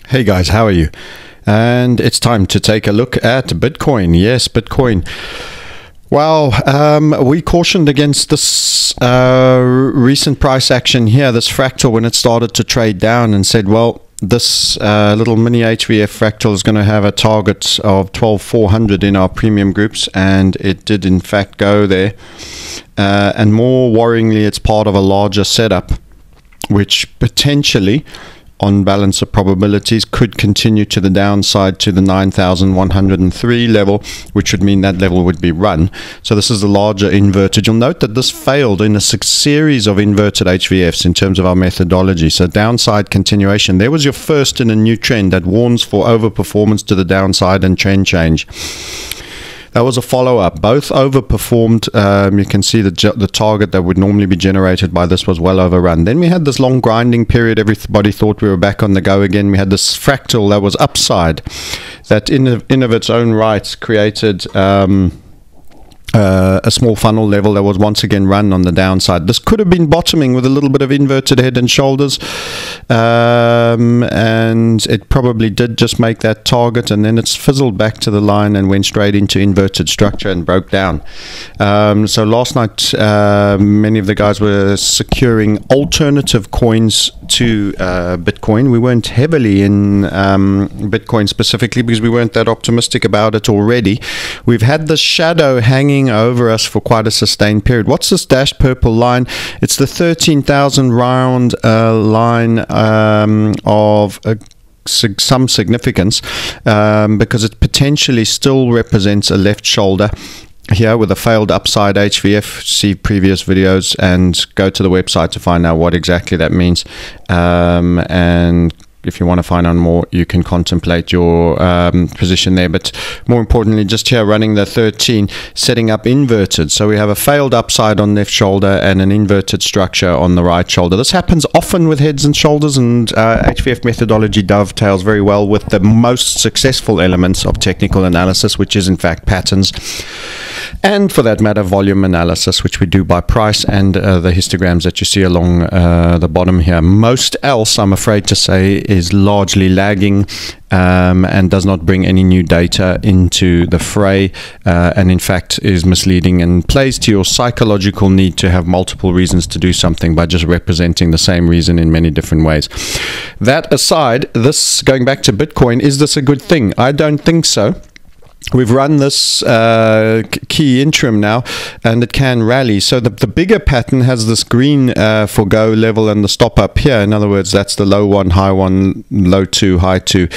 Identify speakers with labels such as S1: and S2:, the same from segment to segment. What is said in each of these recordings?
S1: Hey guys, how are you? And it's time to take a look at Bitcoin. Yes, Bitcoin. Well, we cautioned against this recent price action here, this fractal, when it started to trade down, and said, well, this little mini HVF fractal is going to have a target of 12,400 in our premium groups, and it did in fact go there. And more worryingly, it's part of a larger setup, which potentially, on balance of probabilities, could continue to the downside to the 9,103 level, which would mean that level would be run. So this is a larger inverted. You'll note that this failed in a series of inverted HVFs in terms of our methodology. So downside continuation. There was your first in a new trend that warns for overperformance to the downside and trend change. That was a follow-up. Both overperformed. You can see the target that would normally be generated by this was well overrun. Then we had this long grinding period. Everybody thought we were back on the go again. We had this fractal that was upside, that in of its own right created a small funnel level that was once again run on the downside. This could have been bottoming with a little bit of inverted head and shoulders, and it probably did just make that target, and then it's fizzled back to the line and went straight into inverted structure and broke down. So last night many of the guys were securing alternative coins to Bitcoin. We weren't heavily in Bitcoin specifically because we weren't that optimistic about it already. We've had the shadow hanging over us for quite a sustained period. What's this dashed purple line? It's the 13,000 round line of some significance, because it potentially still represents a left shoulder here with a failed upside HVF. See previous videos and go to the website to find out what exactly that means, and if you want to find out more, you can contemplate your position there. But more importantly, just here running the 13, setting up inverted. So we have a failed upside on left shoulder and an inverted structure on the right shoulder. This happens often with heads and shoulders, and HVF methodology dovetails very well with the most successful elements of technical analysis, which is in fact patterns, and for that matter, volume analysis, which we do by price, and the histograms that you see along the bottom here. Most else, I'm afraid to say, is largely lagging and does not bring any new data into the fray, and in fact is misleading and plays to your psychological need to have multiple reasons to do something by just representing the same reason in many different ways. That aside, this, going back to Bitcoin, is this a good thing? I don't think so. We've run this key interim now, and it can rally. So the bigger pattern has this green for go level and the stop up here. In other words, that's the low 1, high 1, low 2, high 2,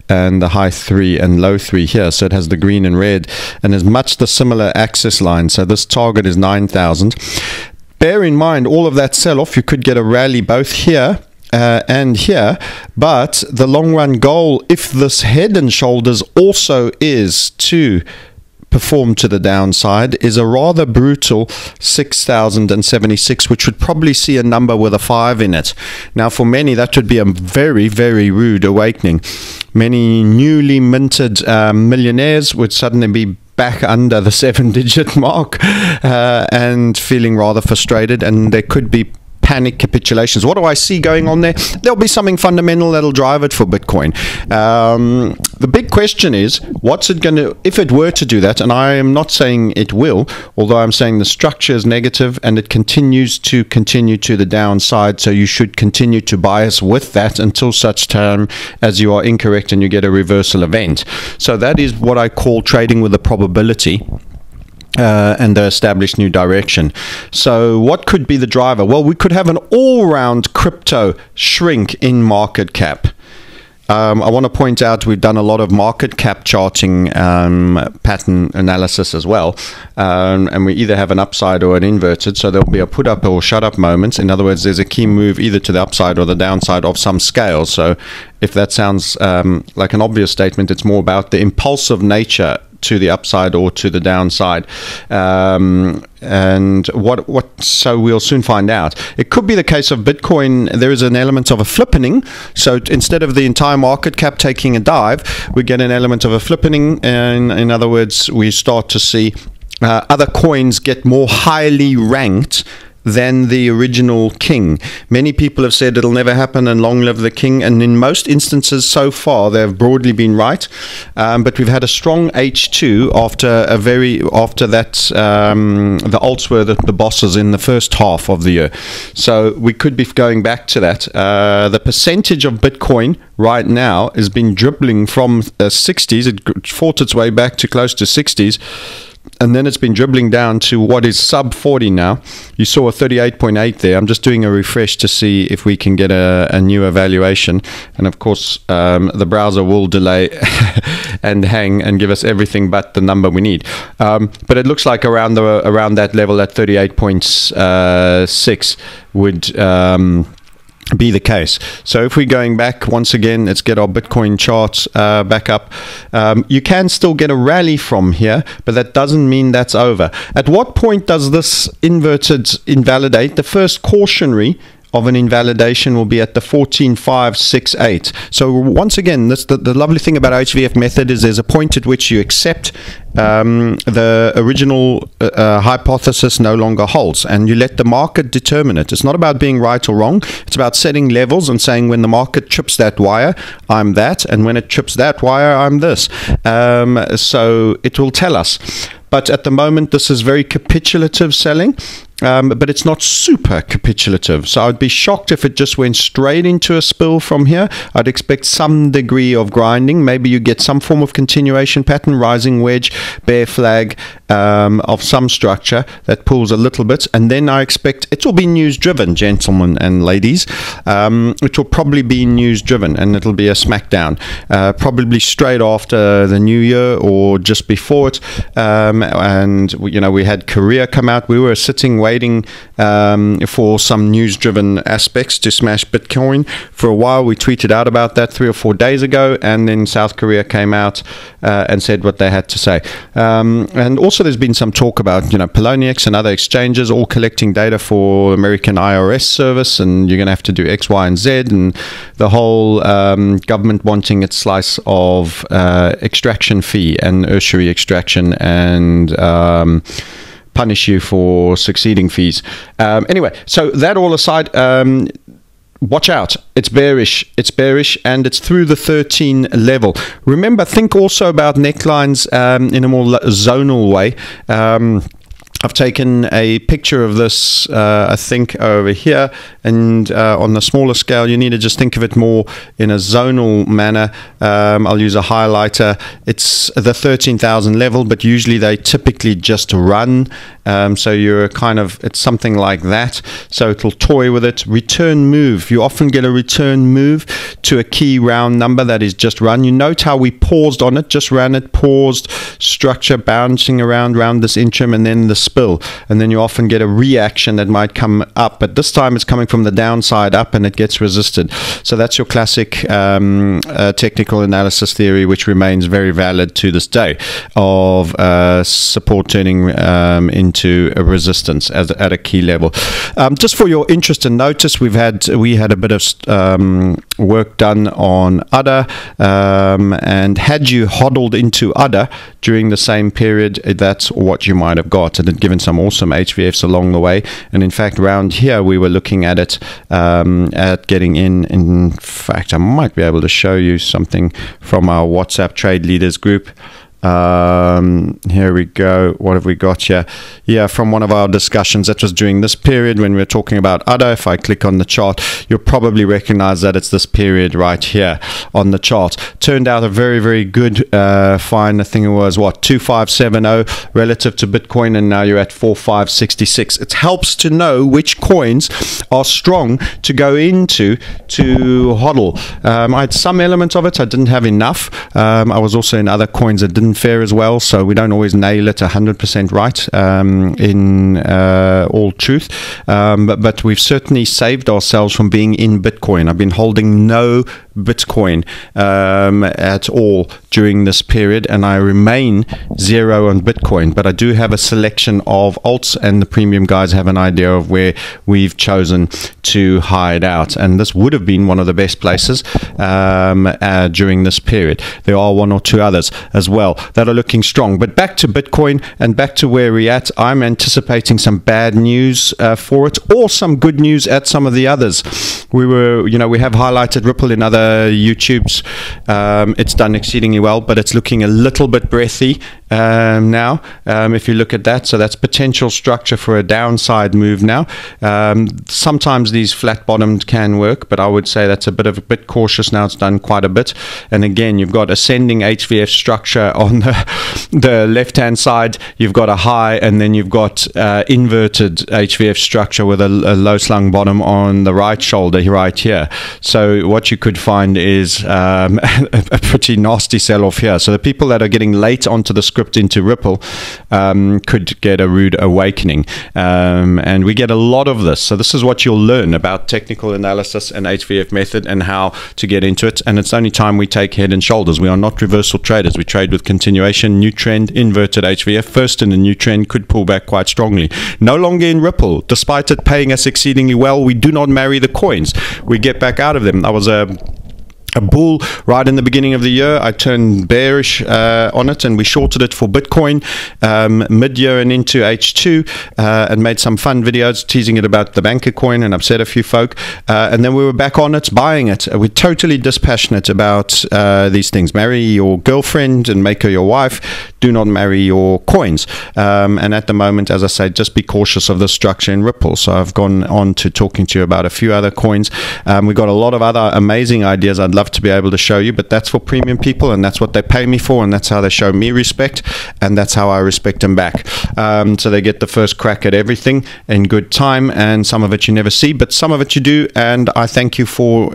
S1: and the high 3 and low 3 here. So it has the green and red, and is much the similar axis line. So this target is 9,000. Bear in mind, all of that sell-off, you could get a rally both here and here, but the long run goal, if this head and shoulders also is to perform to the downside, is a rather brutal 6,076, which would probably see a number with a 5 in it. Now for many that would be a very, very rude awakening. Many newly minted millionaires would suddenly be back under the 7-digit mark and feeling rather frustrated, and there could be panic capitulations. What do I see going on there? There'll be something fundamental that'll drive it for Bitcoin. The big question is, what's it going to, if it were to do that, and I am not saying it will, although I'm saying the structure is negative and it continues to the downside, so you should continue to bias with that until such time as you are incorrect and you get a reversal event. So that is what I call trading with the probability and the established new direction. So what could be the driver? Well, we could have an all-round crypto shrink in market cap. I want to point out we've done a lot of market cap charting pattern analysis as well, and we either have an upside or an inverted, so there'll be a put up or shut up moments. In other words, there's a key move either to the upside or the downside of some scale. So if that sounds like an obvious statement, it's more about the impulsive nature to the upside or to the downside, and so we'll soon find out. It could be the case of Bitcoin, there is an element of a flippening, so instead of the entire market cap taking a dive, we get an element of a flippening, and in other words, we start to see other coins get more highly ranked than the original king. Many people have said it'll never happen and long live the king, and in most instances so far they have broadly been right, but we've had a strong H2 after that the alts were the bosses in the first half of the year, so we could be going back to that. The percentage of Bitcoin right now has been dribbling from 60s. It fought its way back to close to 60s, and then it's been dribbling down to what is sub 40 now. You saw a 38.8 there. I'm just doing a refresh to see if we can get a new evaluation, and of course the browser will delay and hang and give us everything but the number we need, but it looks like around that level at 38.6 would be the case. So if we're going back once again, let's get our Bitcoin charts back up. You can still get a rally from here, but that doesn't mean that's over. At what point does this inverted invalidate? The first cautionary of an invalidation will be at the 14.568. So once again, the lovely thing about HVF method is there's a point at which you accept the original hypothesis no longer holds, and you let the market determine it. It's not about being right or wrong. It's about setting levels and saying, when the market trips that wire, I'm that, and when it trips that wire, I'm this. So it will tell us. But at the moment, this is very capitulative selling, but it's not super capitulative. So I'd be shocked if it just went straight into a spill from here. I'd expect some degree of grinding. Maybe you get some form of continuation pattern, rising wedge, bear flag of some structure that pulls a little bit. And then I expect it will be news driven, gentlemen and ladies. It will probably be news driven, and it'll be a smackdown, probably straight after the new year or just before it. And we had Korea come out. We were sitting waiting for some news driven aspects to smash Bitcoin for a while. We tweeted out about that 3 or 4 days ago, and then South Korea came out and said what they had to say. And also there's been some talk about Poloniex and other exchanges all collecting data for American IRS service, and you're going to have to do X, Y, and Z, and the whole government wanting its slice of extraction fee and tertiary extraction, and punish you for succeeding fees. Anyway, so that all aside, watch out. It's bearish, and it's through the 13 level. Remember, think also about necklines in a more zonal way. I've taken a picture of this, I think, over here, and on the smaller scale, you need to just think of it more in a zonal manner. I'll use a highlighter. It's the 13,000 level, but usually they typically just run. So you're it's something like that. So it'll toy with it. Return move. You often get a return move to a key round number that is just run. You note how we paused on it, just ran it, paused, structure bouncing around this interim, and then the spill, and then you often get a reaction that might come up, but this time it's coming from the downside up and it gets resisted. So that's your classic technical analysis theory, which remains very valid to this day, of support turning into a resistance at a key level. Just for your interest and notice, we had a bit of work done on UDA, and had you hodled into UDA during the same period, that's what you might have got, and it given some awesome HVFs along the way. And in fact, around here we were looking at it, at getting in fact, I might be able to show you something from our WhatsApp Trade Leaders group. Here we go. What have we got here? Yeah, from one of our discussions that was during this period when we were talking about UDA. If I click on the chart, you'll probably recognize that it's this period right here on the chart. Turned out a very, very good fine. I think it was 2570 relative to Bitcoin, and now you're at 4566. It helps to know which coins are strong to go into to hodl. I had some element of it. I didn't have enough. I was also in other coins that didn't fare as well, so we don't always nail it 100% right in all truth, but we've certainly saved ourselves from being in Bitcoin. I've been holding no Bitcoin at all during this period, and I remain zero on Bitcoin, but I do have a selection of alts, and the premium guys have an idea of where we've chosen to hide out, and this would have been one of the best places during this period. There are one or two others as well. that are looking strong. But back to Bitcoin and back to where we're at, I'm anticipating some bad news for it, or some good news at some of the others. We have highlighted Ripple in other YouTubes. It's done exceedingly well, but it's looking a little bit breathy now, if you look at that. So that's potential structure for a downside move now. Sometimes these flat bottoms can work, but I would say that's a bit cautious now. It's done quite a bit. And again, you've got ascending HVF structure on the left hand side. You've got a high, and then you've got inverted HVF structure with a low slung bottom on the right shoulder right here. So what you could find is a pretty nasty sell off here. So the people that are getting late onto the script into Ripple could get a rude awakening, and we get a lot of this. So this is what you'll learn about technical analysis and HVF method and how to get into it. And it's only time we take head and shoulders. We are not reversal traders. We trade with continuation, new trend, inverted HVF. First in a new trend could pull back quite strongly. No longer in Ripple, despite it paying us exceedingly well. We do not marry the coins. We get back out of them. I was a bull right in the beginning of the year. I turned bearish on it, and we shorted it for Bitcoin mid-year and into H2, and made some fun videos teasing it about the banker coin and upset a few folk, and then we were back on it, buying it. We're totally dispassionate about these things. Marry your girlfriend and make her your wife. Do not marry your coins. And at the moment, as I say, just be cautious of the structure in Ripple. So I've gone on to talking to you about a few other coins. We've got a lot of other amazing ideas I'd love to be able to show you, but that's for premium people, and that's what they pay me for, and that's how they show me respect, and that's how I respect them back. So they get the first crack at everything in good time, and some of it you never see, but some of it you do, and I thank you for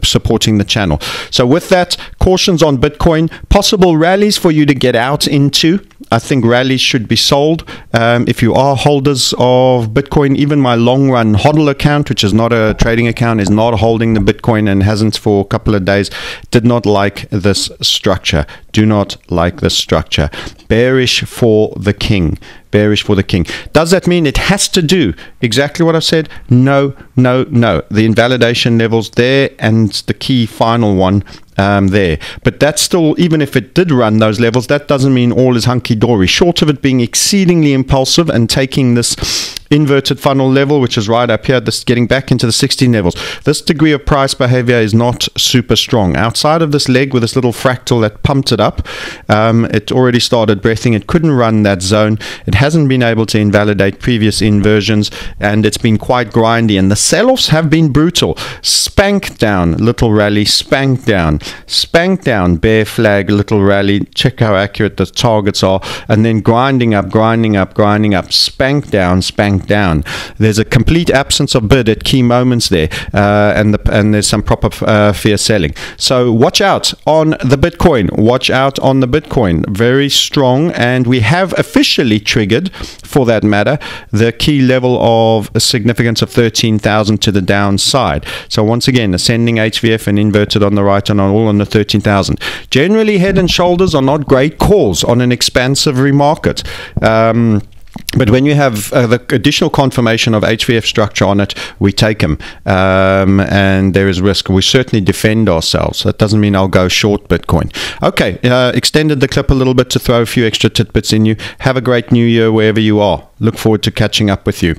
S1: supporting the channel. So with that, cautions on Bitcoin, possible rallies for you to get out into. I think rallies should be sold. If you are holders of Bitcoin, even my long run HODL account, which is not a trading account, is not holding the Bitcoin and hasn't for a couple of days, did not like this structure. Do not like this structure. Bearish for the king. Bearish for the king. Does that mean it has to do exactly what I've said? No, no, no. The invalidation levels there, and the key final one there. But that's still, even if it did run those levels, that doesn't mean all is hunky-dory. Short of it being exceedingly impulsive and taking this inverted funnel level, which is right up here, this getting back into the 16 levels, this degree of price behavior is not super strong. Outside of this leg with this little fractal that pumped it up, it already started breathing. It couldn't run that zone. It hasn't been able to invalidate previous inversions, and it's been quite grindy, and the sell-offs have been brutal. Spank down, little rally, spank down, bear flag, little rally. Check how accurate the targets are, and then grinding up, spank down, spank down. There's a complete absence of bid at key moments there, and there's some proper fear selling. So watch out on the Bitcoin. Watch out on the Bitcoin. Very strong, and we have officially triggered, for that matter, the key level of significance of 13,000 to the downside. So once again, ascending HVF and inverted on the right and all on the 13,000. Generally, head and shoulders are not great calls on an expansive remarket. But when you have the additional confirmation of HVF structure on it, we take them, and there is risk. We certainly defend ourselves. That doesn't mean I'll go short Bitcoin. Okay, extended the clip a little bit to throw a few extra tidbits in you. Have a great new year wherever you are. Look forward to catching up with you.